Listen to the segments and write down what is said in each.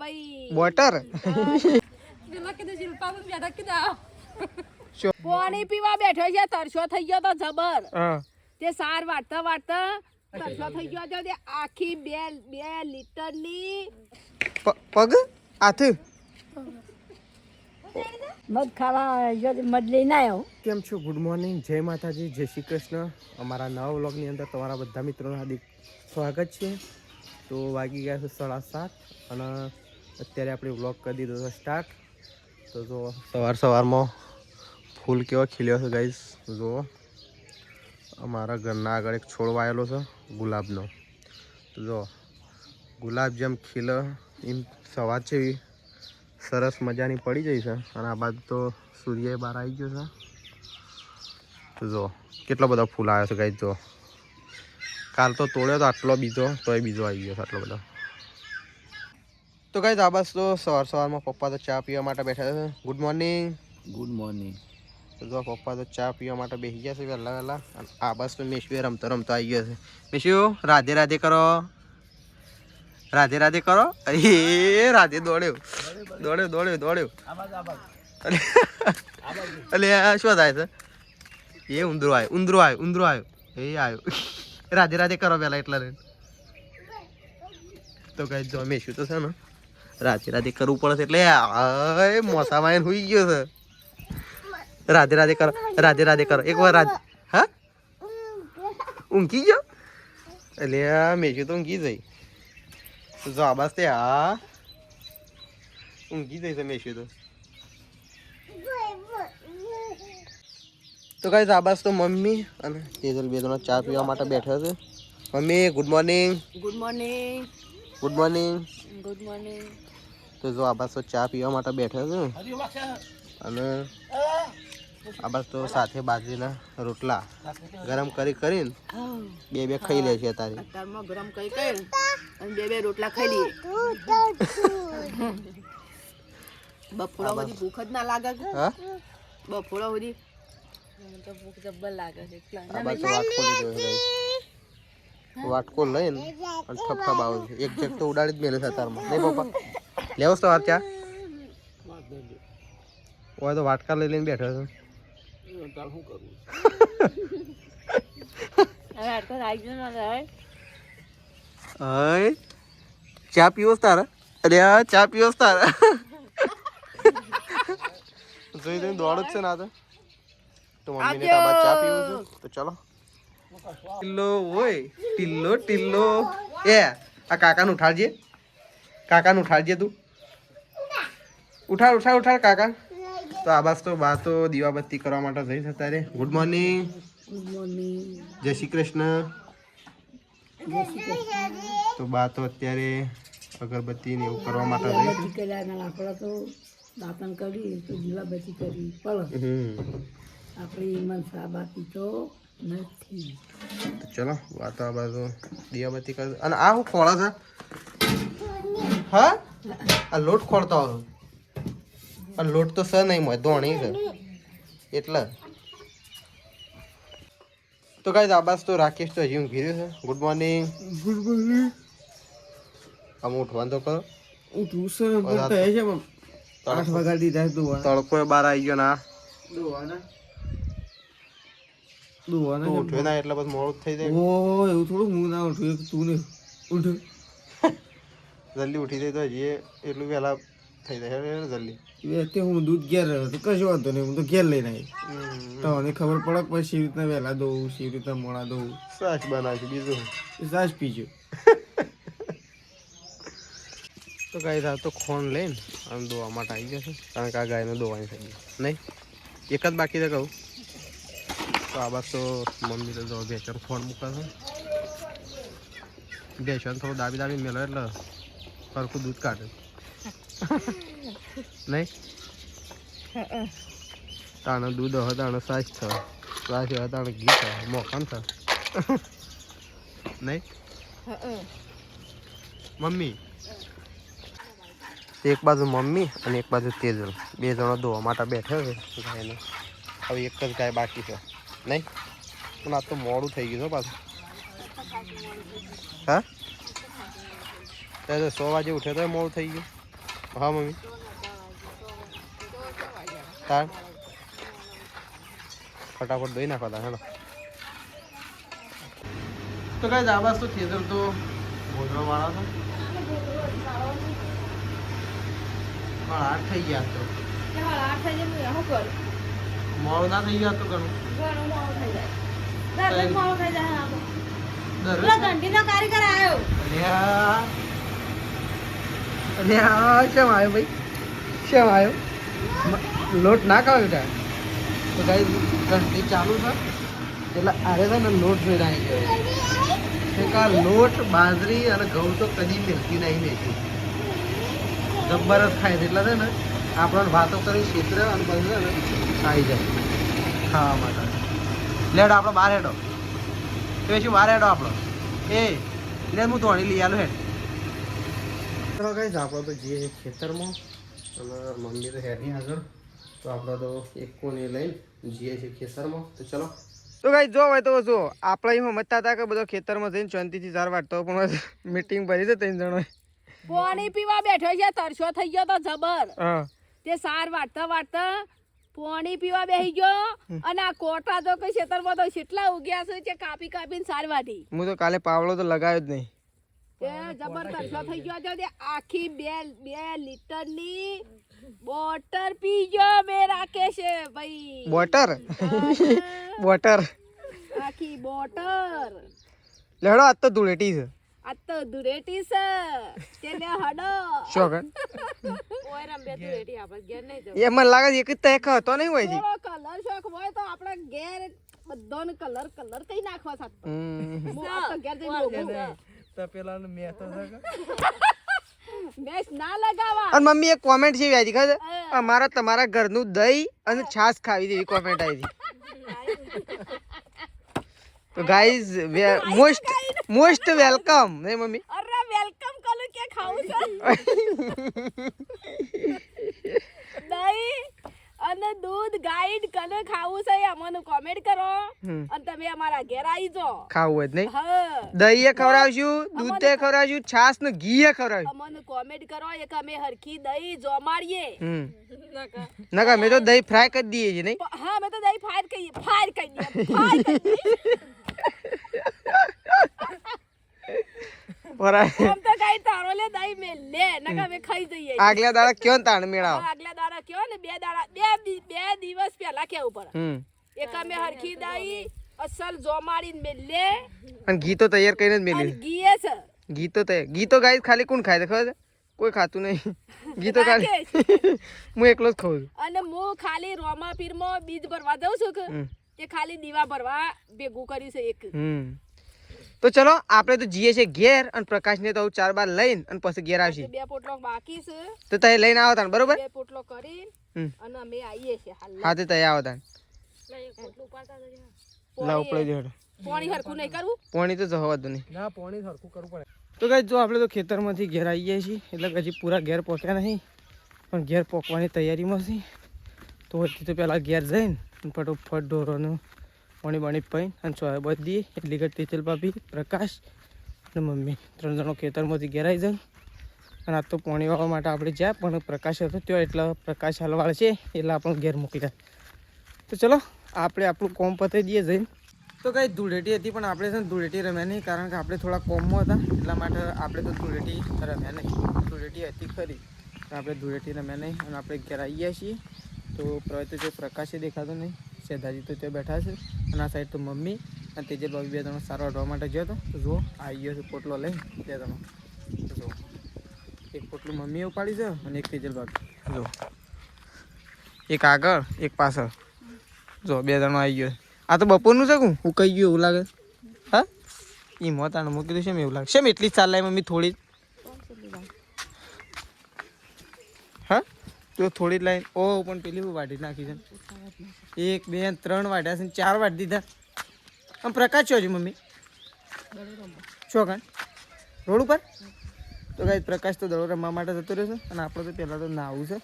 ભાઈ બોટર પાણી પીવા બેઠો છે તરસો થઈ ગયો તો જબર તે સાર વાટતા વાટતા તરસો થઈ ગયો છે તે આખી 2 લીટરની પગ હાથ મગ ખાવા મધ લઈને આવ્યો. કેમ છો? ગુડ મોર્નિંગ, જય માતાજી, જય શ્રી કૃષ્ણ. અમારા નવા વ્લોગની અંદર તમારા બધા મિત્રોનું હાર્દિક સ્વાગત છે. તો વાગી ગયા છે 7:30 અને અત્યારે આપણે વ્લોગ કરી દીધો છે સ્ટાર્ટ. તો જો સવારમાં ફૂલ કેવો ખીલ્યો છે ગાઈસ. જુઓ અમારા ઘરના આગળ એક છોડ વાયેલો છે ગુલાબનો. તો જો ગુલાબ જેમ ખીલે એમ સવાર છે સરસ મજાની પડી જાય છે. અને આ બાજુ તો સૂર્ય બહાર આવી ગયો છે. તો જો કેટલો બધો ફૂલ આવ્યો છે ગાઈસ. જો કાલ તો તોડ્યો તો આટલો બીજો, તોય બીજો આવી ગયો છે આટલો બધો. તો ગાઈસ આ બસ તો સવારમાં પપ્પા તો ચા પીવા માટે બેઠા છે. Good morning. Good morning. તો જો પપ્પા તો ચા પીવા માટે બેસી ગયા છે વહેલા અને આ બસ તો મેશુ રમતો આવી ગયો છે. મેશુ રાધે રાધે કરો, રાધે રાધે કરો. એ રાધે દોડ્યો એટલે શું થાય છે? એ ઊંધરો આવ્યો એ આવ્યો. રાધે રાધે કરો પેલા એટલા રે. તો કઈ જો મેશુ તો છે ને રાધે રાધે કરવું પડે છે એટલે મોસામાં હુઈ ગયો છે. રાધે રાધે કરો એક વાર રાધે. હા ઊંઘી ગયો એટલે મેશુ તો ઊંઘી જઈ. તો જો આબાસ તે હા ઊંઘી જઈ છે મેશુ તો ગાઈસ આબાસ તો મમ્મી અને તેજલ બે જણા ચા પીવા માટે બેઠા છે. Mummy good morning. Good morning. Good morning. Good morning. તો જો આબાસ તો ચા પીવા માટે બેઠા છે અને આબાસ તો સાથે બાજરીના રોટલા ગરમ કરીને બે ખાઈ લે છે. અત્યારમાં ગરમ કરી અને બે રોટલા ખાઈ લઈએ. બપોરા સુધી ભૂખ જ ના લાગે કે? હા બપોરા સુધી તો ભૂખ જબ્બર લાગે છે. આબાસ તો વાટકો લીધો છે. વાટકો લઈને અને ઠપઠપ આવે છે. એક જગ તો ઉડાડી જ મેલે છે અત્યારમાં. નહીં પપ્પા લેવો તો ચા હોય તો વાટકા લઈને બેઠો છે. ચા પીવો તારા? અરે ચા પીવો તારા? જોઈ જોઈને દોડ જ છે ને આ તો મમ્મીને ચા પીવું છે. તો ચલો ટિલ્લો ઓય ટિલ્લો એ આ કાકાને ઉઠાડજે તું. ઉઠાડ કાકા. તો આ બસ તો બા તો દીવાબત્તી કરવા માટે જઈ છે તારે. Good morning. Good morning. જય શ્રી કૃષ્ણ. તો બા તો અત્યારે અગરબત્તી ને એવું કરવા માટે જઈ છે. આપણે તો દાંતણ કરી તો દીવાબત્તી કરી પડે. આપણી મનસા બાકી તો નથી. તો ચલો બા તો આ બાજુ દીવાબત્તી કરે. અને આ શું ખોળે છે? હા આ લોટ ખોળતો હોય. આ લોટ તો સર નહીં મળે ધોણી છે એટલે. તો ગાઈસ આબાસ તો રાકેશ તો હજી ઊંઘી રહ્યો છે. Good morning. આમ ઉઠવાનું તો કરો. ઉઠવું છે 8 વાગ્યા દીધા. તડકો બહાર આવી ગયો ના દોવાના ઉઠ્યો ના એટલે બસ મોડું થઈ જાય. ઓ એવું થોડું હું ના ઉઠ્યું તું ને ઉઠ્યું જલ્દી ઉઠી જાય તો હજી એટલું વહેલા થઈ જાય જલ્દી. તે હું દૂધ ઘેર રહ્યો તો કશું વાંધો નહીં. હું તો ઘેર લઈને આવી તો મને ખબર પડે પછી સી રીતના વહેલા દઉં સી રીતના મોડા દઉં. સાસ બનાવશું બીજું સાસ પીજો. તો ગાય આ તો ખોણ લઈને આમ દોવા માટે આવી જશે કારણ કે આ ગાયને દોવાની થઈ ગઈ નહીં. એક જ બાકી છે કહું તો આ બસ તો મમ્મી તો જો બેચર ખોણ મૂકે છે. બેસવાનું થોડું દાબી મેળવે એટલે સરખું દૂધ કાઢે નહીં. તાણે દૂધ હોય તાણે સાસ થાય, સાસ હોય તાણે ઘી થાય, મોખણ થાય નહીં મમ્મી. એક બાજુ મમ્મી અને એક બાજુ તેજલ બે જણા ધોવા માટે બેઠા છે ગાયને. હવે એક જ ગાય બાકી છે નહીં. પણ આ તો મોડું થઈ ગયું છે પાછું. હા ત્યારે 100 વાગે ઉઠ્યો તો મોડું થઈ ગયું. હા મમ્મી તાર ફટાફટ દઈ નાખો તાર હેલો તો કઈ આવાજ તો ખેતર તો ગોધરો વાળા તો પણ 8 થઈ ગયા તો મોડું ના થઈ ગયા તો ઘણું શેમ આવ્યો ભાઈ શેમ આવ્યો લોટ ના ખાવ બેટા તો કઈ ઘંટી ચાલુ છે એટલે આરે છે ને લોટ જોઈ ગયો લોટ બાજરી અને ઘઉં તો કદી મિલતી નહીં મેથી જબ્બર જ ખાય છે એટલે છે ને આપણને વાતો કરી ક્ષેત્ર અને બધું છે ને આવી જાય ખાવા માટે લેડો આપણો બહાર હેડો તો શું બહાર હેડો આપણો એ લે હું ધોણી લઈ આલો હેડ તો કઈ આપણો તો જઈએ ખેતરમાં અને મમ્મી તો હેડની આગળ તો આપણે તો એક કોને લઈને જઈએ છીએ ખેતરમાં તો ચલો તો કઈ જો હોય તો જો આપણે અહીં સમજતા હતા કે બધો ખેતરમાં જઈને શાંતિથી ઝાર વાટતો પણ મીટિંગ ભરી છે 3 જણો પાણી પીવા બેઠો છે તરસો થઈ ગયો તો જબર તે સાર વાટતા વાટતા પાણી પીવા બેસી ગયો અને આ કોટા તો કઈ ખેતરમાં તો કેટલા ઉગ્યા છે કે કાપી કાપીને સાર વાટી હું તો કાલે પાવડો તો લગાવ્યો જ નહીં તે જબર તરસો થઈ ગયો છે તે આખી 2 લીટરની બોટર પી ગયો મે રાખે છે ભાઈ બોટર બોટર આખી બોટર લેડો આ તો ધૂળેટી છે આ તો ધૂળેટી છે તેને હડો શોગન ઓય રંબે ધૂળેટી આપણે ઘેર નહીં જવું એ મને લાગે એક જ તહેક હતો નહીં હોય જી કલર શોખ હોય તો આપણે ઘેર બધાને કલર કઈ નાખવા સાથ હું આ તો ઘેર જઈને બોલું તો પેલા મે તો મેસ ના લગાવા અને મમ્મી એક કોમેન્ટ છે આવી ખબર અમારા તમારા ઘરનું દહીં અને છાશ ખાવી જેવી કોમેન્ટ આવી તો ગાઈઝ મોસ્ટ વેલકમ નહીં મમ્મી અરે વેલકમ કલું કે ખાવું છે દહીં અને દૂધ ગાઈડ કને ખાવું છે અમને કોમેન્ટ કરો અને તમે અમારા ઘેર આવી જાઓ ખાવું હોય નહીં હા દહીં ખવડાવશું દૂધ ખવડાવશું છાશ ને ઘી ખવડાવશું અમને કોમેન્ટ કરો એક અમે હરખી દહીં જોમાડીએ નકા મેં તો દહીં ફ્રાય કરી દઈએ છીએ નહીં હા મેં તો દહીં ફાયર કરી દઈએ આમ તો કઈ તારો લે દહીં મે લે નકા અમે ખાઈ જઈએ આગલા દાડા ક્યો તાણ મેળાવ આગલા દાડા કયો ને 2 દાડા 2 દિવસ પહેલા કેવું પડે એક અમે હરખી દહીં અસલ જોમાડીને મે લે અને ઘી તો તૈયાર કરીને જ મેલી ઘી છે ઘી તો ગાઈસ ખાલી કોણ ખાય છે ખબર છે કોઈ ખાતું નહીં ઘી તો ખાલી હું એકલો જ ખાઉં છું અને હું ખાલી રોમા પીરમાં બીજ ભરવા દઉં છું કે તે ખાલી દીવા ભરવા ભેગું કર્યું છે એક તો ચલો આપણે તો જઈએ છે ઘેર અને પ્રકાશને તો 4 બાર લઈને અને પછી ઘેર આવશે 2 પોટલો બાકી છે તો તય લઈને આવો તાન બરોબર 2 પોટલો કરી અને અમે આવીએ છે હાલ હા તે તય આવો તાન પોટલું પાડતા જજો લાવ ઉપડી દેડો પાણી હરખું નહીં કરવું પાણી તો જવા દો નહીં ના પાણી હરખું કરવું પડે તો ગાઈસ જો આપણે તો ખેતરમાંથી ઘેર આવીએ છીએ એટલે હજી પૂરા ઘેર પહોંચ્યા નહીં પણ ઘેર પહોંચવાની તૈયારીમાં છે તો હજી તો પહેલાં ઘેર જઈને ફટોફટ ઢોરોનું પાણી પીને અને સોય બધી એટલી ઘટ તેચલ ભાભી પ્રકાશ અને મમ્મી 3 જણો ખેતરમાંથી ઘેર આવી જાય અને આ તો પાણી વાળવા માટે આપણે જ્યાં પણ પ્રકાશ હતો ત્યાં એટલા પ્રકાશ હલવાળ છે એટલે આપણને ઘેર મોકલ્યા તો ચલો આપણે આપણું કોમ પતાવી દઈએ જઈને તો કંઈ ધૂળેટી હતી પણ આપણે છે ને ધૂળેટી રમ્યા નહીં કારણ કે આપણે થોડા કોમમાં હતા એટલા માટે આપણે તો ધૂળેટી રમ્યા નહીં ધૂળેટી હતી ખરી આપણે ધૂળેટી રમ્યા નહીં અને આપણે ઘેર આવી ગયા છીએ તો પ્રવૃત્તિ તે પ્રકાશે દેખાતો નહીં સેધાજી તો ત્યાં બેઠા છે અને આ સાઈડ તો મમ્મી અને તેજલ બાબી 2 જણો સારો હટવા માટે ગયો હતો તો જુઓ આવી ગયો છે પોટલો લઈને 2 જણો જુઓ એક પોટલું મમ્મીએ ઉપાડી છે અને એક તેજલ બાબી જુઓ એક આગળ એક પાછળ જો 2 જણો આવી ગયો આ તો બપોરનું છે હું કહી ગયું એવું લાગે હા એ મોતાને મૂકી દઉં છે એવું લાગે છે એટલી જ ચાલ લાવી મમ્મી થોડી હા તો થોડી લાઈન ઓ પણ પેલી વાટી નાખી છે 1 2 3 વાટ્યા છે 4 વાટી દીધા આમ પ્રકાશ છો મમ્મી ચોકન રોડ ઉપર તો ગાઈસ પ્રકાશ તો દડો રમવા માટે જતો રહ્યો છે અને આપણે તો પહેલાં તો નાવું છે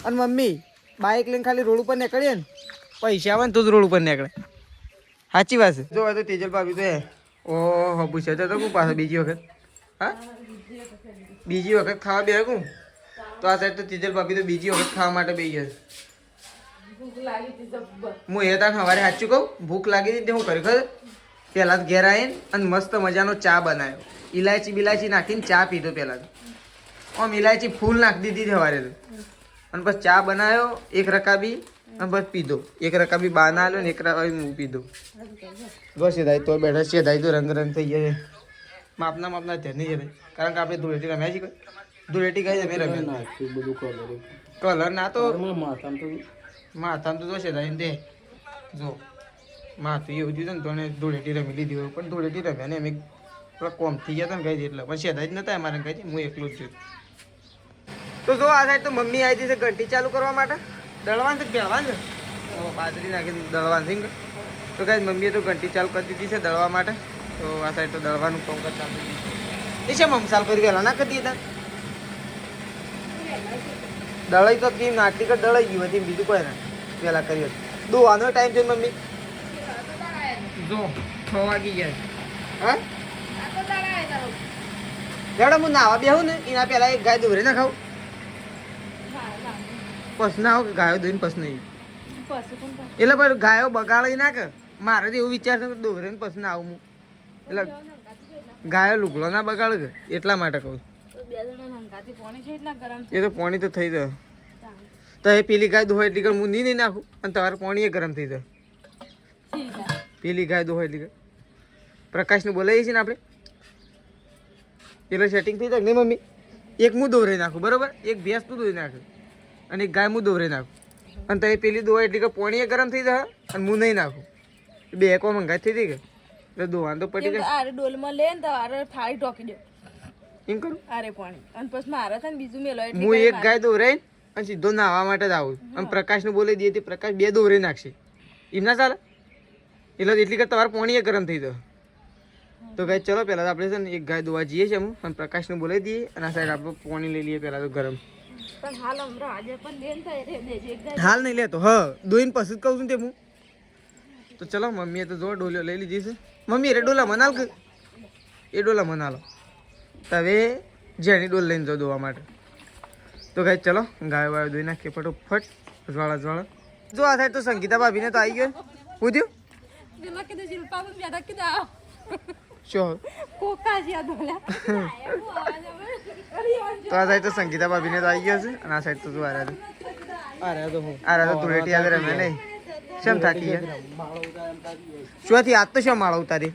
અને મમ્મી બાઇક લઈને ખાલી રોડ ઉપર નીકળીએ ને પૈસા આવે ને તો જ રોડ ઉપર નીકળે સાચી વાત છે જો તો તેજલ ભાભી તો ઓહો પૂછે તો હું પાછો બીજી વખત હા બીજી વખત ખાવા બે હું તો આ સાઈડ તો તેજલ ભાભી તો બીજી વખત ખાવા માટે બેસી જશે. ભૂખ લાગી હતી જબ્બર. હું એ તાર સવારે સાચું કહું, ભૂખ લાગી હતી તે હું કર્યું ખબર? પહેલા જ ઘેર આવીને અને મસ્ત મજાનો ચા બનાવ્યો. ઇલાયચી બિલાયચી નાખીને ચા પીધો પહેલા. આમ ઇલાયચી ફૂલ નાખી દીધી સવારે તો. અને પછી ચા બનાવ્યો એક રકાબી અને બસ પીધો. એક રકાબી બા ના આવ્યો ને એક રકાબી હું પીધો. બસ સીધાઈ તો બેઠા સીધાઈ તો રંગ રંગ થઈ ગયા છે. માપના ધ્યાન નહીં છે કારણ કે આપણે ધૂળેટી રમ્યા છીએ. ધૂળેટી કઈ અમે રમ્યા કલર ના તો માથામાં તો સીધાઈ દે જો માથું એવું થયું ને તો ધૂળેટી રમી લીધી હોય પણ ધૂળેટી રમ્યા ને અમે થોડા કોમ થઈ ગયા હતા ને કઈ એટલે પણ સીધા જ નતા અમારે કઈ હું એકલું જ છું. તો જો આ સાઈડ તો મમ્મી આવી હતી ઘંટી ચાલુ કરવા માટે દળવાનું તો કહેવાનું છે બાજરી નાખીને દળવાનું છે તો કઈ મમ્મીએ તો ઘંટી ચાલુ કરી દીધી છે દળવા માટે. તો આ સાઈડ તો દળવાનું કામ કરતા એ છે મમસાલ કરી વહેલા ના કરી દીધા દળાઈ તો કેમ નાટી કર દળાઈ ગયું હતી બીજું કોઈ ના વહેલા કરી હતું. દોવાનો ટાઈમ છે મમ્મી જો 6 વાગી ગયા હા મેડમ હું નાવા બેહું ને એના પહેલા એક ગાય દોરે ના ખાવું પસ ના આવો કે ગાયો દોઈને પસ નહીં એટલે પણ ગાયો બગાડી ના કે મારે તો એવું વિચાર છે કે દોરે ને પસ ના આવું હું એટલે ગાયો લુગડો ના બગાડે કે એટલા માટે કહું. એ તો પાણી તો થઈ જાય તો એ પેલી ગાય દોહોય એટલી હું નહીં નાખું અને તમારે પાણી એ ગરમ થઈ જાય. પેલી ગાય દોહોય એટલી પ્રકાશને બોલાવીએ છીએ ને આપણે એટલે સેટિંગ થઈ જાય નહીં મમ્મી? એક હું દોરાઈ નાખું બરોબર, એક ભેંસ તું દોરી નાખું અને એક ગાય હું દોરાઈ નાખું અને તમે પેલી દોવાય એટલી કે પાણી એ ગરમ થઈ જાય અને હું નહીં નાખું બે એક મંગાઈ થઈ ગઈ એટલે દોવાનું તો પટી જાય. આરે ડોલમાં લે ને તો આરે થાળી ઢોકી દે એમ કરું આરે પાણી અને પછી મારે છે ને બીજું મેલો એટલે હું એક ગાય દોરાઈ અને સીધો નાહવા માટે જ આવું અને પ્રકાશને બોલી દઈએ તે પ્રકાશ બે દોરી નાખશે એમ ના ચાલે એટલે એટલી કે તમારે પાણી એ ગરમ થઈ જાય. તો ગાય ચલો પહેલાં તો આપણે છે ને એક ગાય દોવા જઈએ છીએ હું અને પ્રકાશને બોલાવી દઈએ અને આ સાઈડ આપણે પાણી લઈ લઈએ પહેલાં તો ગરમ. પણ હાલ હમણાં આજે પણ લેન થાય રે દેજે એક ગાય હાલ નહીં લેતો હા દોઈને પછી જ કહું છું તે હું. તો ચલો મમ્મીએ તો જો ડોલીઓ લઈ લીધી છે. મમ્મી રે ડોલા મનાલ કે એ ડોલા મનાલો તો હવે જેની ડોલ લઈને જાઓ દોવા માટે. તો ગાય ચલો ગાય વાય દોઈ નાખીએ ફટોફટ જ્વાળા જો આ સાઈડ તો સંગીતા ભાભીને તો આવી ગયો હું થયું દિલમાં કીધું શિલ્પા પણ બેઠા કીધું આવ શું કોકા છે આ ડોલા તો આ સાઈડ તો સંગીતા ભાભીને તો આવી ગયો છે અને આ સાઈડ તો જો આ રહ્યા તો ધૂળેટી આગળ રમે નહીં શેમ થાકી ગયા શુંથી આજ તો શું માળો ઉતારી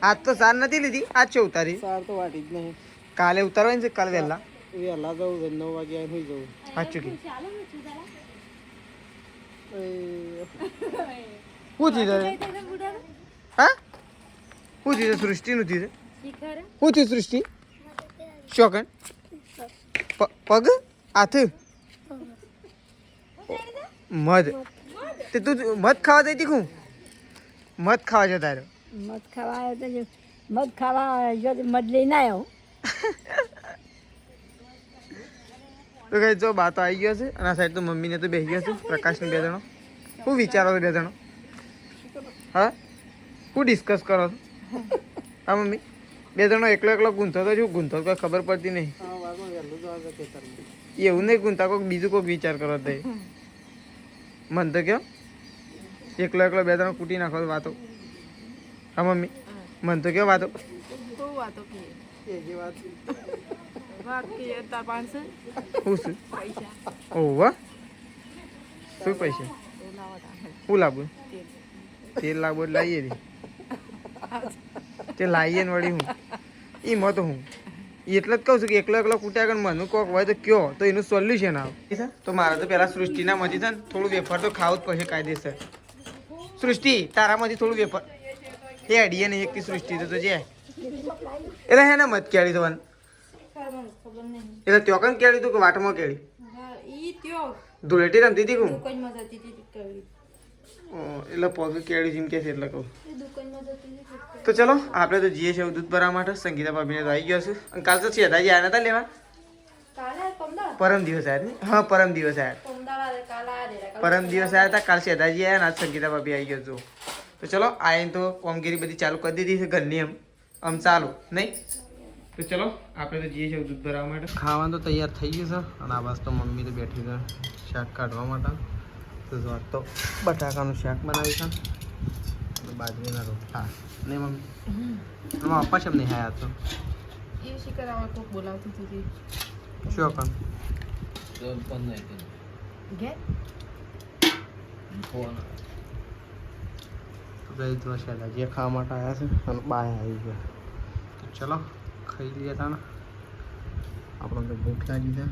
આજ તો સાર નથી લીધી આજ છે ઉતારી કાલે ઉતારવાની છે કાલે વહેલા જવું 9 વાગે હોઈ જવું સાચું કે શું થયું હા શું થયું સૃષ્ટિનું થયું શું થયું સૃષ્ટિ શોકન પગ હાથ મધ તે તું મધ ખાવા જઈ તીખું મધ ખાવા જતા રહ્યો મધ ખાવા આવ્યો તો મધ ખાવા જો મધ લઈને આવ્યો તો કઈ જો બા તો આવી ગયો છે અને આ સાઈડ તો મમ્મીને તો બેસી ગયા છે પ્રકાશને 2 જણો શું વિચારો છો 2 જણો હા શું ડિસ્કસ કરો છો હા મમ્મી 2 જણો એકલો ગુંથો તો શું ગુંથો કોઈ ખબર પડતી નહીં એવું નહીં ગુંથા કોઈક બીજું કોઈક વિચાર કરો તો મન તો કયો એકલો 2 જણો કૂટી નાખો વાતો હા મમ્મી મન તો કયો વાતો વાતો કે વાત કે તાર પાસે શું ઓહ શું પૈસા શું લાવું તેલ લાવવું એટલે લાવીએ તે લાવીએ ને વળી હું એમાં તો હું એટલે જ કહું છું કે એકલો કૂટ્યા આગળ મનું કોક હોય તો કયો તો એનું સોલ્યુશન આવે તો મારે તો પહેલાં સૃષ્ટિના માંથી છે ને થોડું વેફર તો ખાવું જ પડશે કાયદેસર. સૃષ્ટિ તારામાંથી થોડું વેફર એ અડીએ ને એક સૃષ્ટિ તો જે એટલે હે ને મત કેળી થવાનું એટલે ત્યાં કઈ કેળી તું કે વાટમાં કેળી ધૂળેટી રમતી હતી કહું એટલે પગ કેળી જેમ કે છે એટલે કહું. તો ચલો આપણે તો જઈએ છીએ દૂધ ભરવા માટે. સંગીતા ભાભીને તો આવી ગયો છે અને કાલ તો છેદાજી આવ્યા નતા લેવા પરમ દિવસ આવ્યા ને હા પરમ દિવસ આવ્યા હતા કાલ છેદાજી આવ્યા ને આજ સંગીતા ભાભી આવી ગયો છું. તો ચલો આઈને તો કોમગીરી બધી ચાલુ કરી દીધી છે ઘરની આમ ચાલુ નહીં તો ચલો આપણે તો જઈએ છીએ દૂધ ભરાવવા માટે. ખાવાનું તો તૈયાર થઈ ગયું છે અને આ બસ તો મમ્મી તો બેઠી છે શાક કાઢવા માટે. તો જો આજ તો બટાકાનું શાક બનાવ્યું છે અને બાજરીના રોટલા. નહીં મમ્મી? એમાં પપ્પા શેમ નહીં આવ્યા તો એ શિકર આવા કોક બોલાવતી હતી શું કામ? ઘેર તો ગઈ તો છે જે ખાવા માટે આવ્યા છે અને બાય આવી ગયા. તો ચલો ખાઈ લઈએ તાને. આપણને તો ભૂખ લાગી છે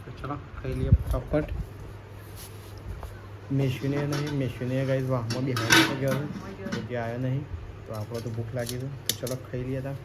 તો ચલો ખાઈ લઈએ ફટાફટ. મેશુને ગઈ વાહમાં બિહાર ગયો છે જે આવ્યો નહીં તો આપણને તો ભૂખ લાગી છે તો ચલો ખાઈ લઈએ તા.